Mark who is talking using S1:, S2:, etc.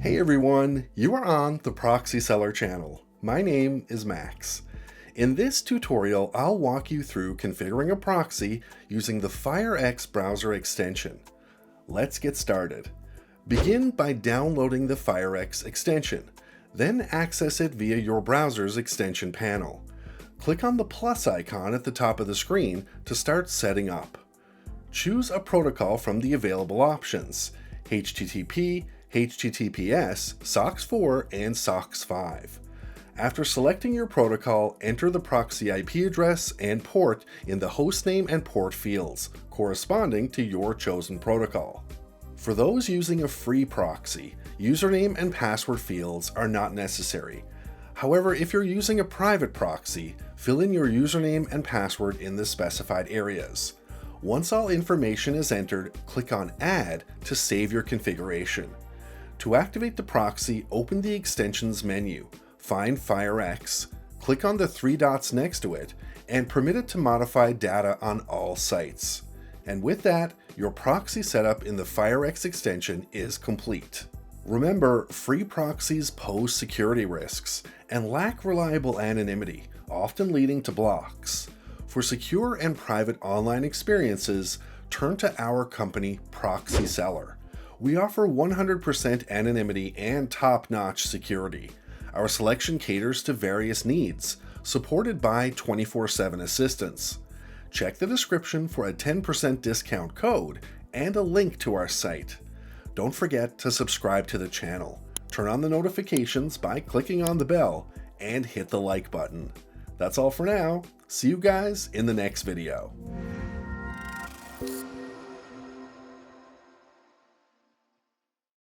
S1: Hey everyone, you are on the Proxy-Seller channel. My name is Max. In this tutorial, I'll walk you through configuring a proxy using the FireX browser extension. Let's get started. Begin by downloading the FireX extension, then access it via your browser's extension panel. Click on the plus icon at the top of the screen to start setting up. Choose a protocol from the available options: HTTP, HTTPS, SOCKS4, and SOCKS5. After selecting your protocol, enter the proxy IP address and port in the hostname and port fields, corresponding to your chosen protocol. For those using a free proxy, username and password fields are not necessary. However, if you're using a private proxy, fill in your username and password in the specified areas. Once all information is entered, click on Add to save your configuration. To activate the proxy, open the Extensions menu, find FireX, click on the three dots next to it, and permit it to modify data on all sites. And with that, your proxy setup in the FireX extension is complete. Remember, free proxies pose security risks and lack reliable anonymity, often leading to blocks. For secure and private online experiences, turn to our company, Proxy-Seller. We offer 100% anonymity and top-notch security. Our selection caters to various needs, supported by 24/7 assistance. Check the description for a 10% discount code and a link to our site. Don't forget to subscribe to the channel. Turn on the notifications by clicking on the bell and hit the like button. That's all for now. See you guys in the next video.